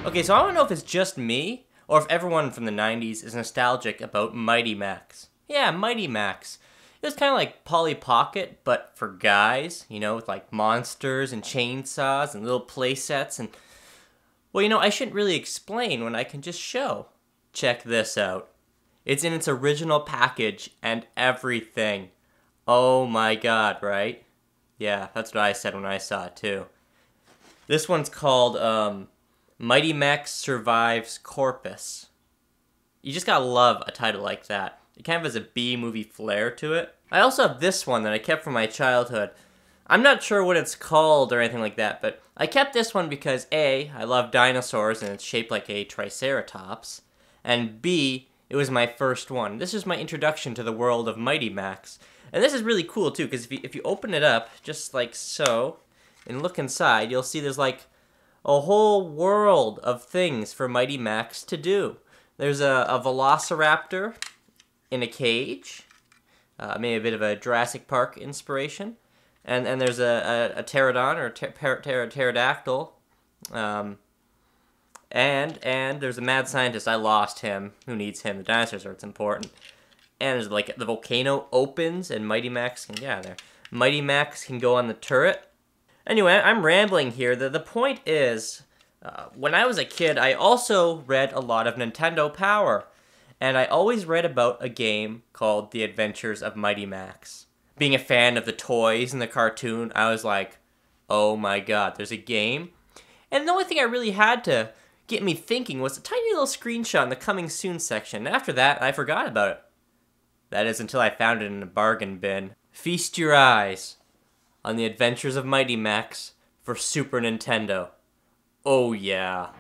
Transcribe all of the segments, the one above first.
Okay, so I don't know if it's just me, or if everyone from the 90s is nostalgic about Mighty Max. Yeah, Mighty Max. It was kind of like Polly Pocket, but for guys, you know, with like monsters and chainsaws and little play sets and... Well, you know, I shouldn't really explain when I can just show. Check this out. It's in its original package and everything. Oh my god, right? Yeah, that's what I said when I saw it too. This one's called, Mighty Max Survives Corpus. You just gotta love a title like that. It kind of has a B-movie flair to it. I also have this one that I kept from my childhood. I'm not sure what it's called or anything like that, but I kept this one because A, I love dinosaurs and it's shaped like a triceratops, and B, it was my first one. This is my introduction to the world of Mighty Max. And this is really cool too, because if you open it up, just like so, and look inside, you'll see there's like a whole world of things for Mighty Max to do. There's a velociraptor in a cage, maybe a bit of a Jurassic Park inspiration, and there's a pterodon or pterodactyl, and there's a mad scientist. I lost him. Who needs him? The dinosaurs are what's important. And there's like the volcano opens, and Mighty Max can get out there. Mighty Max can go on the turret. Anyway, I'm rambling here. The point is, when I was a kid, I also read a lot of Nintendo Power. And I always read about a game called The Adventures of Mighty Max. Being a fan of the toys and the cartoon, I was like, oh my god, there's a game? And the only thing I really had to get me thinking was a tiny little screenshot in the coming soon section. After that, I forgot about it. That is until I found it in a bargain bin. Feast your eyes on The Adventures of Mighty Max for Super Nintendo. Oh yeah.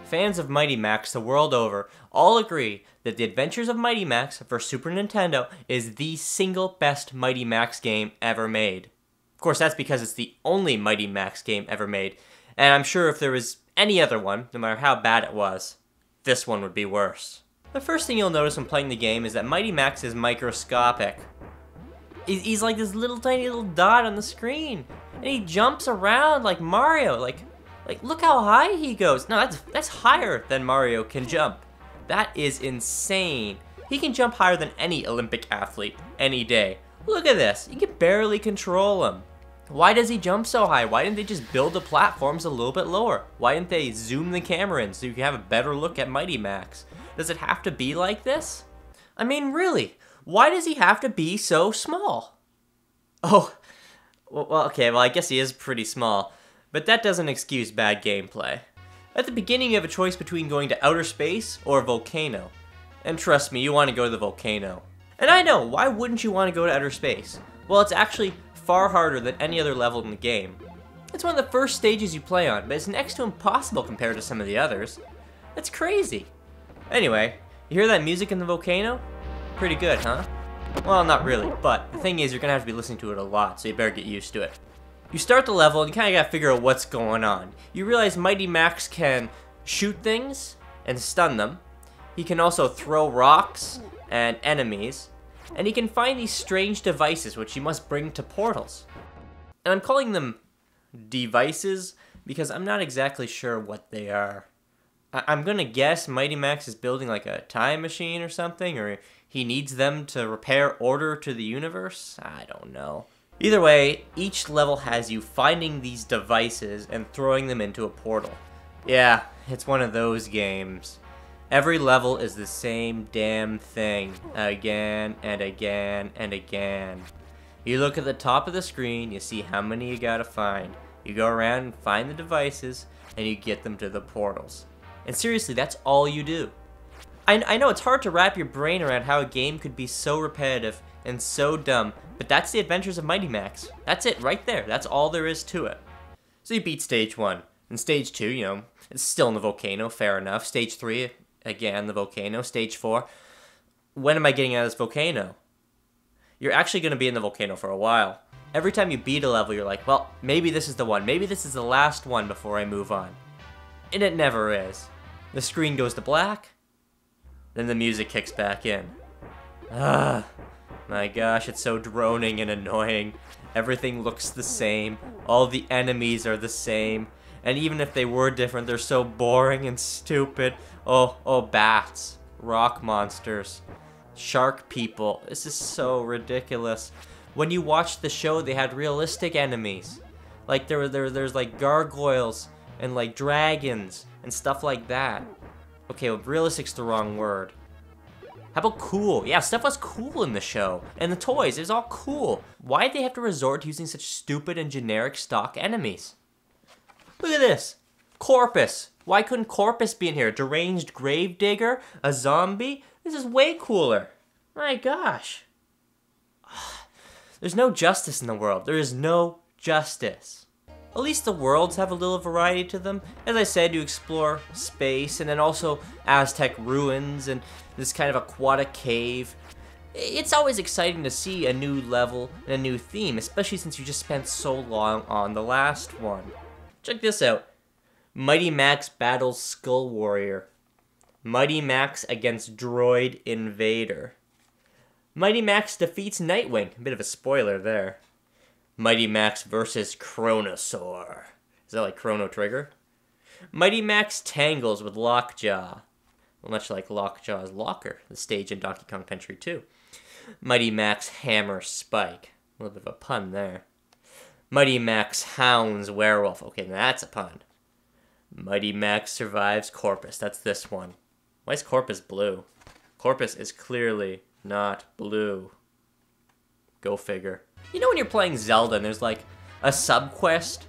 Fans of Mighty Max the world over all agree that The Adventures of Mighty Max for Super Nintendo is the single best Mighty Max game ever made. Of course, that's because it's the only Mighty Max game ever made, and I'm sure if there was any other one, no matter how bad it was, this one would be worse. The first thing you'll notice when playing the game is that Mighty Max is microscopic. He's like this little tiny little dot on the screen, and he jumps around like Mario, like look how high he goes. No, that's higher than Mario can jump. That is insane. He can jump higher than any Olympic athlete any day. Look at this. You can barely control him. Why does he jump so high? Why didn't they just build the platforms a little bit lower? Why didn't they zoom the camera in so you can have a better look at Mighty Max? Does it have to be like this? I mean, really, why does he have to be so small? Oh, well, okay, well, I guess he is pretty small. But that doesn't excuse bad gameplay. At the beginning, you have a choice between going to outer space or a volcano. And trust me, you want to go to the volcano. And I know, why wouldn't you want to go to outer space? Well, it's actually far harder than any other level in the game. It's one of the first stages you play on, but it's next to impossible compared to some of the others. That's crazy. Anyway, you hear that music in the volcano? Pretty good, huh? Well, not really, but the thing is, you're gonna have to be listening to it a lot, so you better get used to it. You start the level and you kind of gotta figure out what's going on. You realize Mighty Max can shoot things and stun them. He can also throw rocks and enemies. And he can find these strange devices which you must bring to portals. And I'm calling them devices because I'm not exactly sure what they are. I'm gonna guess Mighty Max is building like a time machine or something, or he needs them to repair order to the universe? I don't know. Either way, each level has you finding these devices and throwing them into a portal. Yeah, it's one of those games. Every level is the same damn thing, again and again and again. You look at the top of the screen, you see how many you gotta find. You go around and find the devices, and you get them to the portals. And seriously, that's all you do. I know it's hard to wrap your brain around how a game could be so repetitive and so dumb, but that's The Adventures of Mighty Max. That's it, right there. That's all there is to it. So you beat Stage 1. And Stage 2, you know, it's still in the volcano, fair enough. Stage 3, again, the volcano. Stage 4, when am I getting out of this volcano? You're actually going to be in the volcano for a while. Every time you beat a level, you're like, well, maybe this is the one. Maybe this is the last one before I move on. And it never is. The screen goes to black, Then the music kicks back in. Ah, my gosh, it's so droning and annoying. Everything looks the same. All the enemies are the same. And even if they were different, they're so boring and stupid. Oh, bats. Rock monsters. Shark people. This is so ridiculous. When you watched the show, they had realistic enemies. Like, there's like gargoyles and like dragons and stuff like that. Okay, well, realistic's the wrong word. How about cool? Yeah, stuff was cool in the show. And the toys, it was all cool. Why'd they have to resort to using such stupid and generic stock enemies? Look at this. Corpus. Why couldn't Corpus be in here? Deranged gravedigger? A zombie? This is way cooler. My gosh. There's no justice in the world. There is no justice. At least the worlds have a little variety to them. As I said, you explore space and then also Aztec ruins and this kind of aquatic cave. It's always exciting to see a new level and a new theme, especially since you just spent so long on the last one. Check this out. Mighty Max battles Skull Warrior. Mighty Max against Droid Invader. Mighty Max defeats Nightwing. A bit of a spoiler there. Mighty Max versus Chronosaur. Is that like Chrono Trigger? Mighty Max tangles with Lockjaw. Well, much like Lockjaw's Locker, the stage in Donkey Kong Country 2. Mighty Max hammer Spike. A little bit of a pun there. Mighty Max hounds Werewolf. Okay, that's a pun. Mighty Max survives Corpus. That's this one. Why is Corpus blue? Corpus is clearly not blue. Go figure. You know when you're playing Zelda and there's like a sub-quest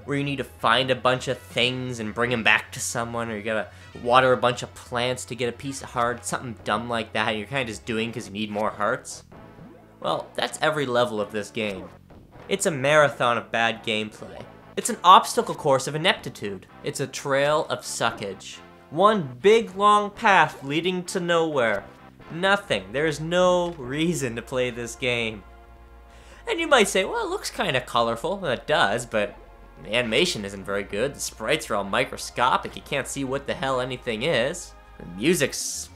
where you need to find a bunch of things and bring them back to someone, or you gotta water a bunch of plants to get a piece of heart, something dumb like that, and you're kind of just doing because you need more hearts? Well, that's every level of this game. It's a marathon of bad gameplay. It's an obstacle course of ineptitude. It's a trail of suckage. One big long path leading to nowhere. Nothing. There is no reason to play this game. And you might say, well, it looks kind of colorful. Well, it does, but the animation isn't very good. The sprites are all microscopic. You can't see what the hell anything is. The music's...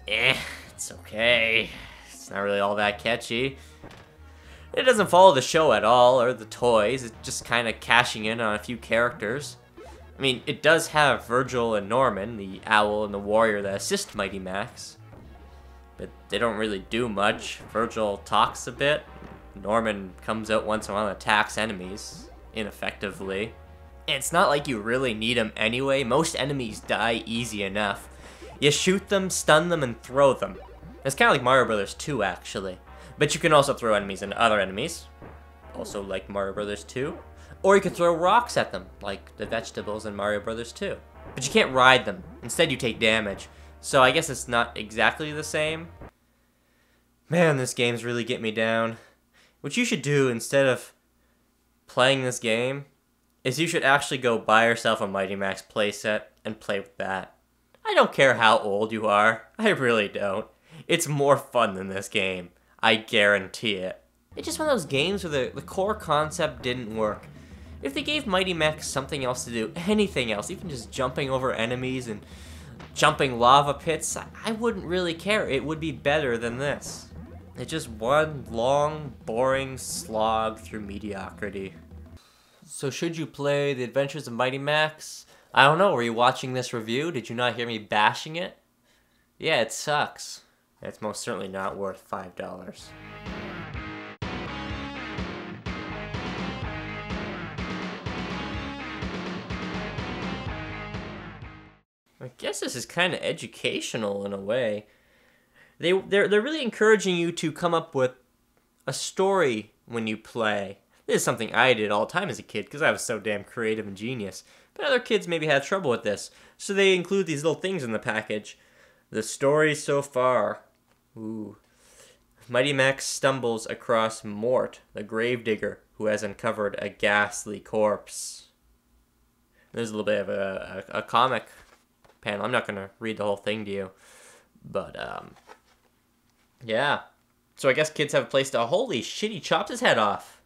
it's okay. It's not really all that catchy. It doesn't follow the show at all, or the toys. It's just kind of cashing in on a few characters. I mean, it does have Virgil and Norman, the owl and the warrior that assist Mighty Max. But they don't really do much. Virgil talks a bit. Norman comes out once in a while and attacks enemies, ineffectively. And it's not like you really need them anyway. Most enemies die easy enough. You shoot them, stun them, and throw them. It's kind of like Mario Bros. 2, actually. But you can also throw enemies into other enemies. Also like Mario Bros. 2. Or you can throw rocks at them, like the vegetables in Mario Bros. 2. But you can't ride them. Instead, you take damage. So I guess it's not exactly the same. Man, this game's really getting me down. What you should do instead of playing this game is you should actually go buy yourself a Mighty Max playset and play with that. I don't care how old you are. I really don't. It's more fun than this game. I guarantee it. It's just one of those games where the core concept didn't work. If they gave Mighty Max something else to do, anything else, even just jumping over enemies and jumping lava pits, I wouldn't really care. It would be better than this. It's just one long, boring slog through mediocrity. So should you play The Adventures of Mighty Max? I don't know, were you watching this review? Did you not hear me bashing it? Yeah, it sucks. It's most certainly not worth $5. I guess this is kind of educational in a way. They're really encouraging you to come up with a story when you play. This is something I did all the time as a kid because I was so damn creative and genius. But other kids maybe had trouble with this. So they include these little things in the package. The story so far. Ooh. Mighty Max stumbles across Mort, the gravedigger, who has uncovered a ghastly corpse. There's a little bit of a comic panel. I'm not going to read the whole thing to you. But, yeah. So I guess kids have a place to... Holy shit, he chopped his head off.